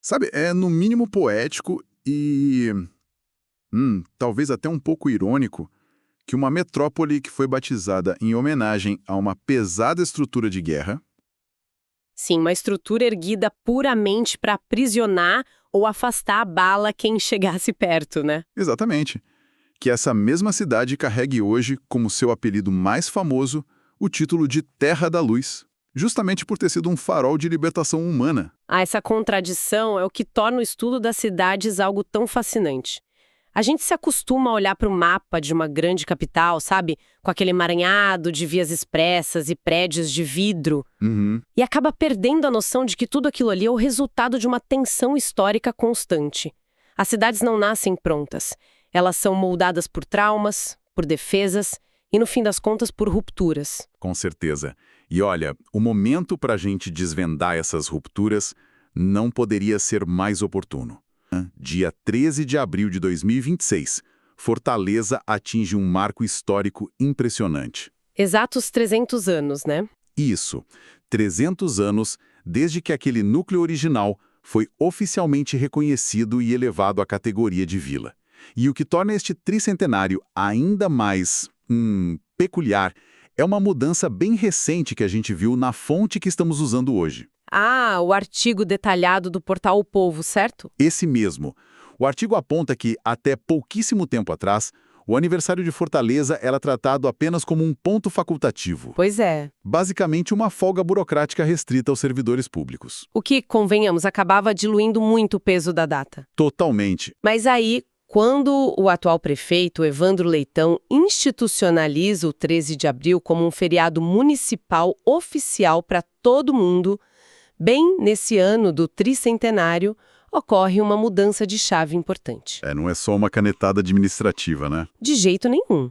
Sabe, é no mínimo poético e, talvez até um pouco irônico, que uma metrópole que foi batizada em homenagem a uma pesada estrutura de guerra. Sim, uma estrutura erguida puramente para aprisionar ou afastar a bala quem chegasse perto, né? Exatamente. Que essa mesma cidade carregue hoje, como seu apelido mais famoso, o título de Terra da Luz, justamente por ter sido um farol de libertação humana. Essa contradição é o que torna o estudo das cidades algo tão fascinante. A gente se acostuma a olhar para o mapa de uma grande capital, sabe? Com aquele emaranhado de vias expressas e prédios de vidro. Uhum. E acaba perdendo a noção de que tudo aquilo ali é o resultado de uma tensão histórica constante. As cidades não nascem prontas. Elas são moldadas por traumas, por defesas e, no fim das contas, por rupturas. Com certeza. E olha, o momento para a gente desvendar essas rupturas não poderia ser mais oportuno. Dia 13 de abril de 2026, Fortaleza atinge um marco histórico impressionante. Exatos 300 anos, né? Isso, 300 anos desde que aquele núcleo original foi oficialmente reconhecido e elevado à categoria de vila. E o que torna este tricentenário ainda mais peculiar é uma mudança bem recente que a gente viu na fonte que estamos usando hoje. Ah, o artigo detalhado do portal O Povo, certo? Esse mesmo. O artigo aponta que, até pouquíssimo tempo atrás, o aniversário de Fortaleza era tratado apenas como um ponto facultativo. Pois é. Basicamente, uma folga burocrática restrita aos servidores públicos. O que, convenhamos, acabava diluindo muito o peso da data. Totalmente. Mas aí, quando o atual prefeito, Evandro Leitão, institucionaliza o 13 de abril como um feriado municipal oficial para todo mundo, bem nesse ano do tricentenário, ocorre uma mudança de chave importante. Não é só uma canetada administrativa, né? De jeito nenhum.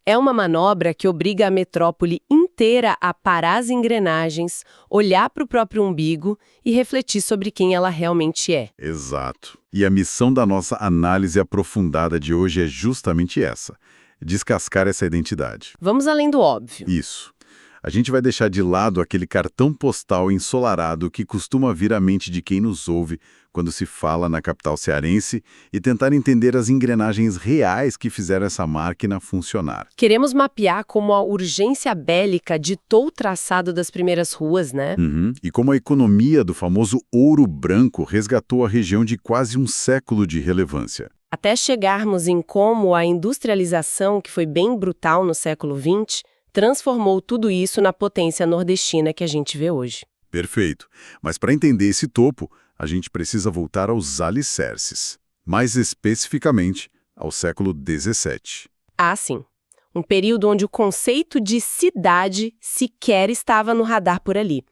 É uma manobra que obriga a metrópole inteira a parar as engrenagens, olhar para o próprio umbigo e refletir sobre quem ela realmente é. Exato. E a missão da nossa análise aprofundada de hoje é justamente essa: descascar essa identidade. Vamos além do óbvio. Isso. A gente vai deixar de lado aquele cartão postal ensolarado que costuma vir à mente de quem nos ouve quando se fala na capital cearense e tentar entender as engrenagens reais que fizeram essa máquina funcionar. Queremos mapear como a urgência bélica ditou o traçado das primeiras ruas, né? E como a economia do famoso ouro branco resgatou a região de quase um século de relevância. Até chegarmos em como a industrialização, que foi bem brutal no século XX, transformou tudo isso na potência nordestina que a gente vê hoje. Perfeito. Mas para entender esse topo, a gente precisa voltar aos alicerces. Mais especificamente, ao século XVII. Ah, sim. Um período onde o conceito de cidade sequer estava no radar por ali.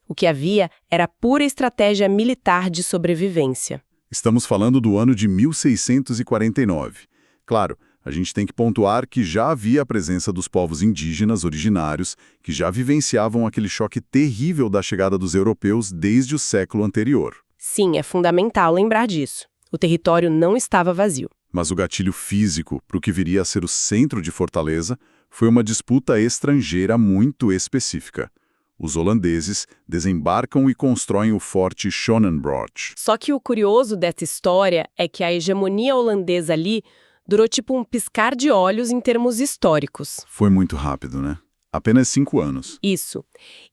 O que havia era pura estratégia militar de sobrevivência. Estamos falando do ano de 1649. Claro, a gente tem que pontuar que já havia a presença dos povos indígenas originários que já vivenciavam aquele choque terrível da chegada dos europeus desde o século anterior. Sim, é fundamental lembrar disso. O território não estava vazio. Mas o gatilho físico para o que viria a ser o centro de Fortaleza foi uma disputa estrangeira muito específica. Os holandeses desembarcam e constroem o forte Schonenbrod. Só que o curioso dessa história é que a hegemonia holandesa ali durou tipo um piscar de olhos em termos históricos. Foi muito rápido, né? Apenas 5 anos. Isso.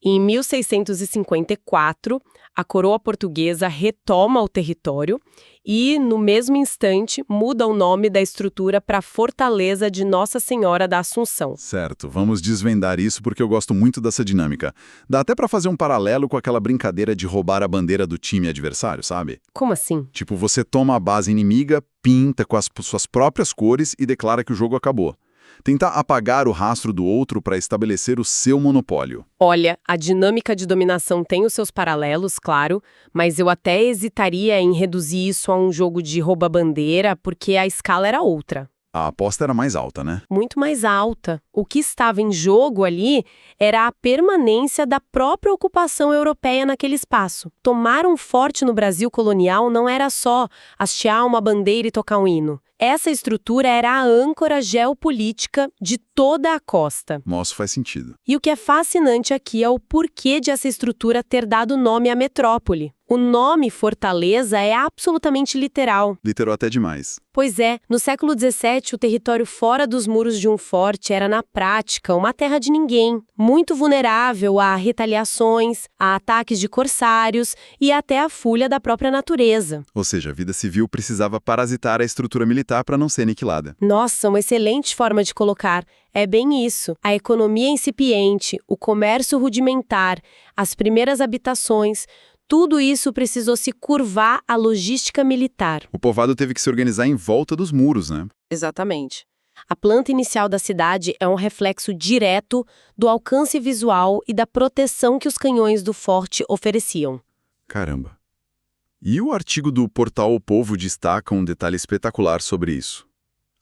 Em 1654, a coroa portuguesa retoma o território e, no mesmo instante, muda o nome da estrutura para Fortaleza de Nossa Senhora da Assunção. Certo, vamos desvendar isso porque eu gosto muito dessa dinâmica. Dá até para fazer um paralelo com aquela brincadeira de roubar a bandeira do time adversário, sabe? Como assim? Tipo, você toma a base inimiga, pinta com as suas próprias cores e declara que o jogo acabou. Tentar apagar o rastro do outro para estabelecer o seu monopólio. Olha, a dinâmica de dominação tem os seus paralelos, claro, mas eu até hesitaria em reduzir isso a um jogo de rouba-bandeira, porque a escala era outra. A aposta era mais alta, né? Muito mais alta. O que estava em jogo ali era a permanência da própria ocupação europeia naquele espaço. Tomar um forte no Brasil colonial não era só hastear uma bandeira e tocar um hino. Essa estrutura era a âncora geopolítica de toda a costa. Nossa, faz sentido. E o que é fascinante aqui é o porquê de essa estrutura ter dado nome à metrópole. O nome Fortaleza é absolutamente literal. Literou até demais. Pois é, no século XVII, o território fora dos muros de um forte era, na prática, uma terra de ninguém, muito vulnerável a retaliações, a ataques de corsários e até a fúria da própria natureza. Ou seja, a vida civil precisava parasitar a estrutura militar para não ser aniquilada. Nossa, uma excelente forma de colocar. É bem isso. A economia incipiente, o comércio rudimentar, as primeiras habitações, tudo isso precisou se curvar à logística militar. O povoado teve que se organizar em volta dos muros, né? Exatamente. A planta inicial da cidade é um reflexo direto do alcance visual e da proteção que os canhões do forte ofereciam. Caramba. E o artigo do portal O Povo destaca um detalhe espetacular sobre isso.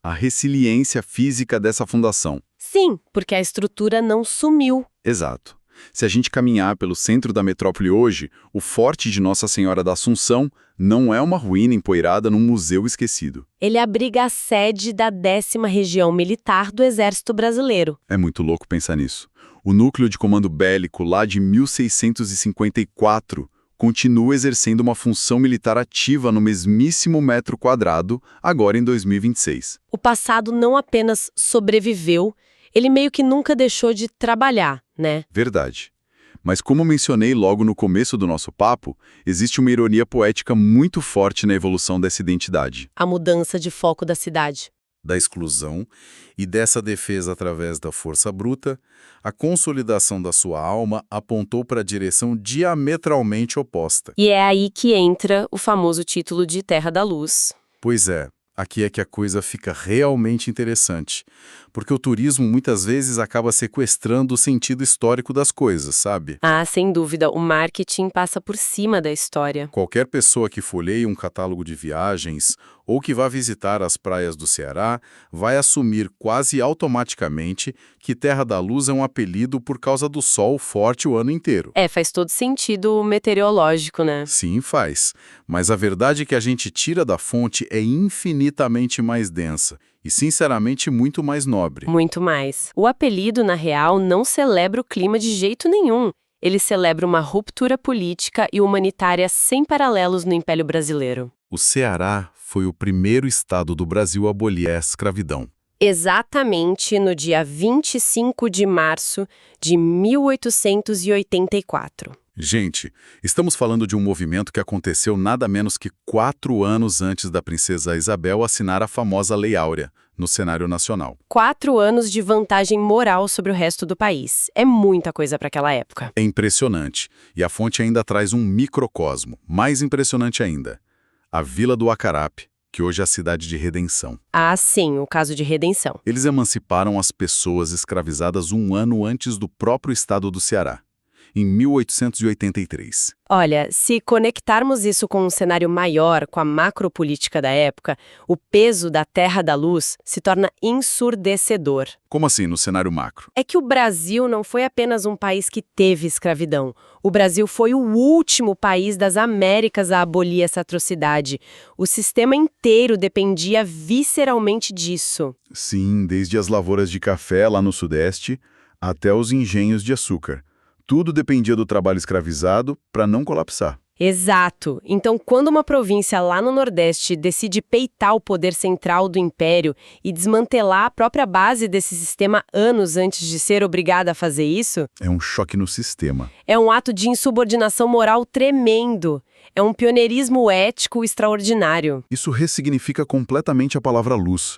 A resiliência física dessa fundação. Sim, porque a estrutura não sumiu. Exato. Se a gente caminhar pelo centro da metrópole hoje, o Forte de Nossa Senhora da Assunção não é uma ruína empoeirada num museu esquecido. Ele abriga a sede da 10ª Região Militar do Exército Brasileiro. É muito louco pensar nisso. O núcleo de comando bélico lá de 1654 continua exercendo uma função militar ativa no mesmíssimo metro quadrado, agora em 2026. O passado não apenas sobreviveu, ele meio que nunca deixou de trabalhar, né? Verdade. Mas como mencionei logo no começo do nosso papo, existe uma ironia poética muito forte na evolução dessa identidade. A mudança de foco da cidade. Da exclusão e dessa defesa através da força bruta, a consolidação da sua alma apontou para a direção diametralmente oposta. E é aí que entra o famoso título de Terra da Luz. Pois é, aqui é que a coisa fica realmente interessante, porque o turismo muitas vezes acaba sequestrando o sentido histórico das coisas, sabe? Ah, sem dúvida, o marketing passa por cima da história. Qualquer pessoa que folheie um catálogo de viagens ou que vá visitar as praias do Ceará vai assumir quase automaticamente que Terra da Luz é um apelido por causa do sol forte o ano inteiro. É, faz todo sentido meteorológico, né? Sim, faz. Mas a verdade que a gente tira da fonte é infinitamente mais densa e, sinceramente, muito mais nobre. Muito mais. O apelido, na real, não celebra o clima de jeito nenhum. Ele celebra uma ruptura política e humanitária sem paralelos no Império Brasileiro. O Ceará foi o primeiro estado do Brasil a abolir a escravidão. Exatamente no dia 25 de março de 1884. Gente, estamos falando de um movimento que aconteceu nada menos que 4 anos antes da princesa Isabel assinar a famosa Lei Áurea, no cenário nacional. 4 anos de vantagem moral sobre o resto do país. É muita coisa para aquela época. É impressionante. E a fonte ainda traz um microcosmo, mais impressionante ainda. A Vila do Acarape, que hoje é a cidade de Redenção. Ah, sim, o caso de Redenção. Eles emanciparam as pessoas escravizadas 1 ano antes do próprio estado do Ceará, em 1883. Olha, se conectarmos isso com um cenário maior, com a macropolítica da época, o peso da Terra da Luz se torna ensurdecedor. Como assim, no cenário macro? É que o Brasil não foi apenas um país que teve escravidão. O Brasil foi o último país das Américas a abolir essa atrocidade. O sistema inteiro dependia visceralmente disso. Sim, desde as lavouras de café lá no Sudeste até os engenhos de açúcar. Tudo dependia do trabalho escravizado para não colapsar. Exato. Então, quando uma província lá no Nordeste decide peitar o poder central do Império e desmantelar a própria base desse sistema anos antes de ser obrigada a fazer isso, É um choque no sistema. é um ato de insubordinação moral tremendo. É um pioneirismo ético extraordinário. Isso ressignifica completamente a palavra luz.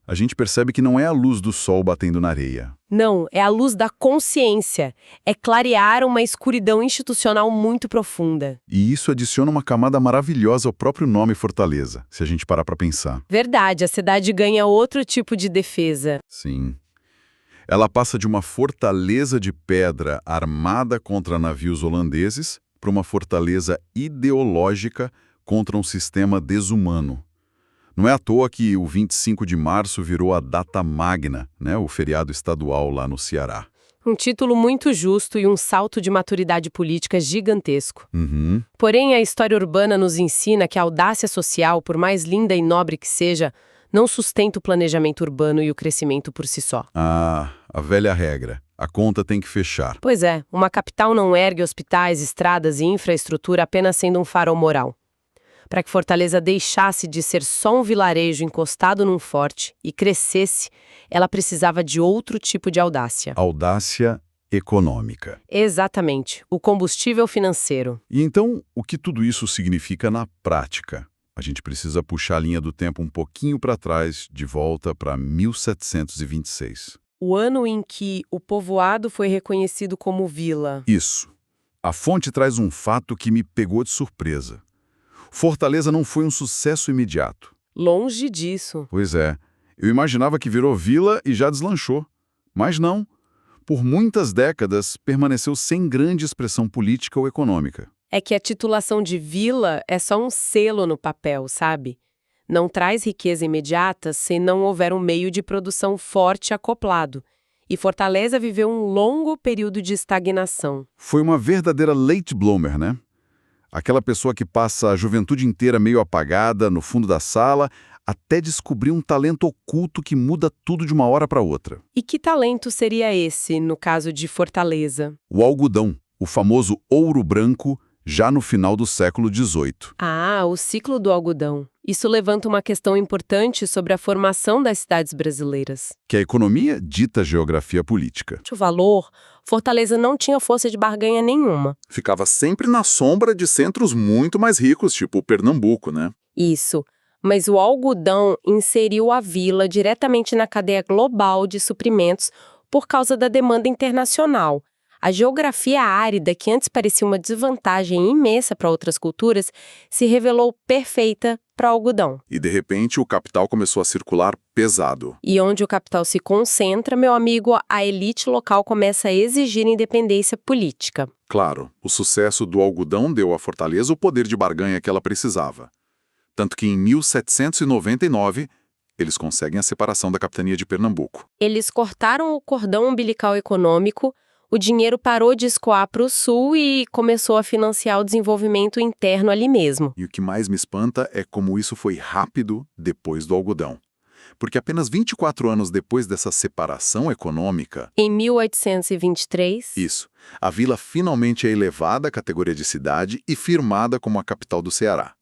A gente percebe que não é a luz do sol batendo na areia. Não, é a luz da consciência. É clarear uma escuridão institucional muito profunda. E isso adiciona uma camada maravilhosa ao próprio nome Fortaleza, se a gente parar para pensar. Verdade, a cidade ganha outro tipo de defesa. Sim. Ela passa de uma fortaleza de pedra armada contra navios holandeses para uma fortaleza ideológica contra um sistema desumano. Não é à toa que o 25 de março virou a data magna, né? O feriado estadual lá no Ceará. Um título muito justo e um salto de maturidade política gigantesco. Uhum. Porém, a história urbana nos ensina que a audácia social, por mais linda e nobre que seja, não sustenta o planejamento urbano e o crescimento por si só. Ah, a velha regra. A conta tem que fechar. Pois é, uma capital não ergue hospitais, estradas e infraestrutura apenas sendo um farol moral. Para que Fortaleza deixasse de ser só um vilarejo encostado num forte e crescesse, ela precisava de outro tipo de audácia. Audácia econômica. Exatamente, o combustível financeiro. E então, o que tudo isso significa na prática? A gente precisa puxar a linha do tempo um pouquinho para trás, de volta para 1726. O ano em que o povoado foi reconhecido como vila. Isso. A fonte traz um fato que me pegou de surpresa. Fortaleza não foi um sucesso imediato. Longe disso. Pois é. Eu imaginava que virou vila e já deslanchou. Mas não. Por muitas décadas, permaneceu sem grande expressão política ou econômica. É que a titulação de vila é só um selo no papel, sabe? Não traz riqueza imediata se não houver um meio de produção forte acoplado. E Fortaleza viveu um longo período de estagnação. Foi uma verdadeira late bloomer, né? Aquela pessoa que passa a juventude inteira meio apagada, no fundo da sala, até descobrir um talento oculto que muda tudo de uma hora para outra. E que talento seria esse, no caso de Fortaleza? O algodão, o famoso ouro branco, já no final do século XVIII. Ah, o ciclo do algodão. Isso levanta uma questão importante sobre a formação das cidades brasileiras. Que a economia dita a geografia política. O valor, Fortaleza não tinha força de barganha nenhuma. Ficava sempre na sombra de centros muito mais ricos, tipo Pernambuco, né? Isso. Mas o algodão inseriu a vila diretamente na cadeia global de suprimentos por causa da demanda internacional. A geografia árida, que antes parecia uma desvantagem imensa para outras culturas, se revelou perfeita para o algodão. E de repente o capital começou a circular pesado. E onde o capital se concentra, meu amigo, a elite local começa a exigir independência política. Claro, o sucesso do algodão deu à Fortaleza o poder de barganha que ela precisava. Tanto que em 1799, eles conseguem a separação da capitania de Pernambuco. Eles cortaram o cordão umbilical econômico, o dinheiro parou de escoar para o sul e começou a financiar o desenvolvimento interno ali mesmo. E o que mais me espanta é como isso foi rápido depois do algodão. Porque apenas 24 anos depois dessa separação econômica... Em 1823... Isso. A vila finalmente é elevada à categoria de cidade e firmada como a capital do Ceará.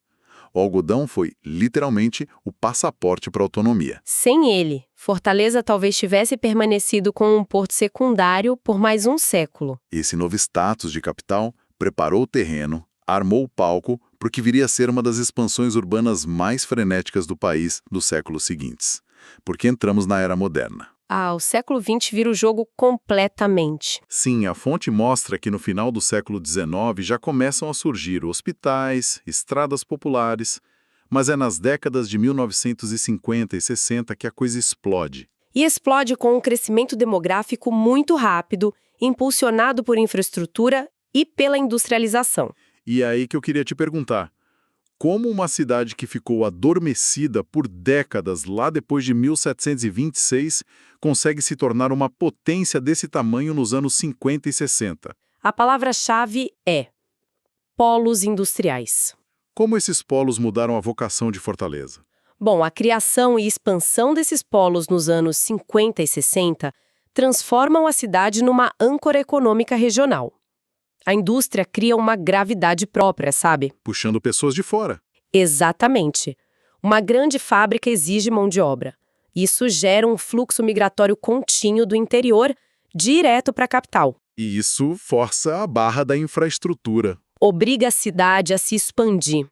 O algodão foi, literalmente, o passaporte para a autonomia. Sem ele, Fortaleza talvez tivesse permanecido com um porto secundário por mais um século. Esse novo status de capital preparou o terreno, armou o palco para o que viria a ser uma das expansões urbanas mais frenéticas do país dos séculos seguintes. Porque entramos na era moderna. Ah, o século XX vira o jogo completamente. Sim, a fonte mostra que no final do século XIX já começam a surgir hospitais, estradas populares, mas é nas décadas de 1950 e 60 que a coisa explode. E explode com um crescimento demográfico muito rápido, impulsionado por infraestrutura e pela industrialização. E é aí que eu queria te perguntar, como uma cidade que ficou adormecida por décadas lá depois de 1726 consegue se tornar uma potência desse tamanho nos anos 50 e 60? A palavra-chave é polos industriais. Como esses polos mudaram a vocação de Fortaleza? Bom, a criação e expansão desses polos nos anos 50 e 60 transformam a cidade numa âncora econômica regional. A indústria cria uma gravidade própria, sabe? Puxando pessoas de fora. Exatamente. Uma grande fábrica exige mão de obra. Isso gera um fluxo migratório contínuo do interior direto para a capital. E isso força a barra da infraestrutura. Obriga a cidade a se expandir.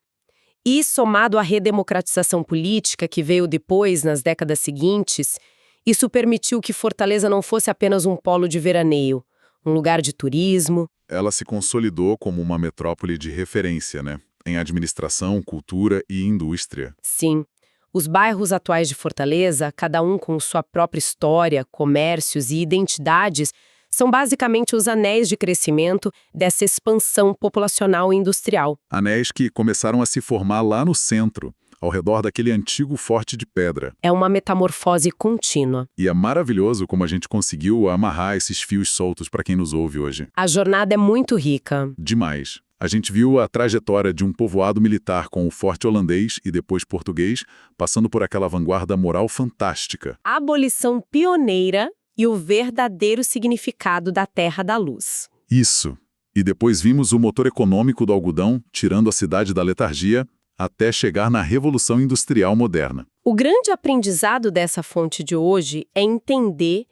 E, somado à redemocratização política que veio depois, nas décadas seguintes, isso permitiu que Fortaleza não fosse apenas um polo de veraneio, um lugar de turismo. Ela se consolidou como uma metrópole de referência, né? Em administração, cultura e indústria. Sim. Os bairros atuais de Fortaleza, cada um com sua própria história, comércios e identidades, são basicamente os anéis de crescimento dessa expansão populacional e industrial. Anéis que começaram a se formar lá no centro, ao redor daquele antigo forte de pedra. É uma metamorfose contínua. E é maravilhoso como a gente conseguiu amarrar esses fios soltos para quem nos ouve hoje. A jornada é muito rica. Demais. A gente viu a trajetória de um povoado militar com o forte holandês e depois português, passando por aquela vanguarda moral fantástica. A abolição pioneira e o verdadeiro significado da Terra da Luz. Isso. E depois vimos o motor econômico do algodão, tirando a cidade da letargia, até chegar na Revolução Industrial moderna. O grande aprendizado dessa fonte de hoje é entender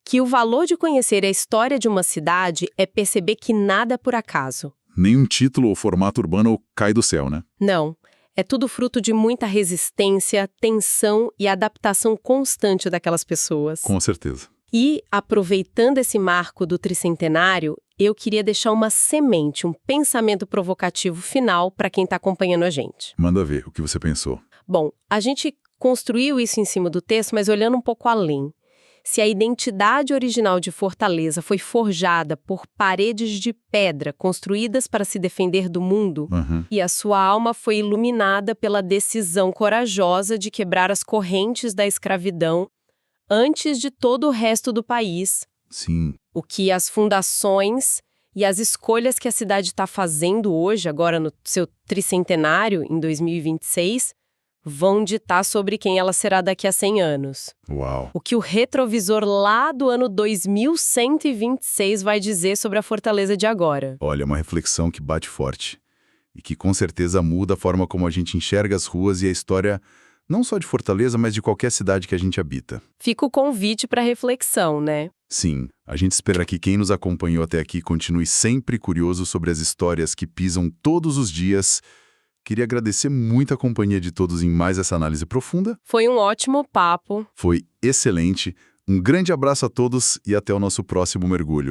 que o valor de conhecer a história de uma cidade é perceber que nada é por acaso. Nenhum título ou formato urbano cai do céu, né? Não. É tudo fruto de muita resistência, tensão e adaptação constante daquelas pessoas. Com certeza. E, aproveitando esse marco do tricentenário, eu queria deixar uma semente, um pensamento provocativo final para quem está acompanhando a gente. Manda ver o que você pensou. Bom, a gente construiu isso em cima do texto, mas olhando um pouco além. Se a identidade original de Fortaleza foi forjada por paredes de pedra construídas para se defender do mundo, e a sua alma foi iluminada pela decisão corajosa de quebrar as correntes da escravidão antes de todo o resto do país. Sim. O que as fundações e as escolhas que a cidade está fazendo hoje, agora no seu tricentenário, em 2026, vão ditar sobre quem ela será daqui a 100 anos. Uau. O que o retrovisor lá do ano 2126 vai dizer sobre a Fortaleza de agora. Olha, uma reflexão que bate forte e que com certeza muda a forma como a gente enxerga as ruas e a história não só de Fortaleza, mas de qualquer cidade que a gente habita. Fica o convite para reflexão, né? Sim, a gente espera que quem nos acompanhou até aqui continue sempre curioso sobre as histórias que pisam todos os dias. Queria agradecer muito a companhia de todos em mais essa análise profunda. Foi um ótimo papo. Foi excelente. Um grande abraço a todos e até o nosso próximo mergulho.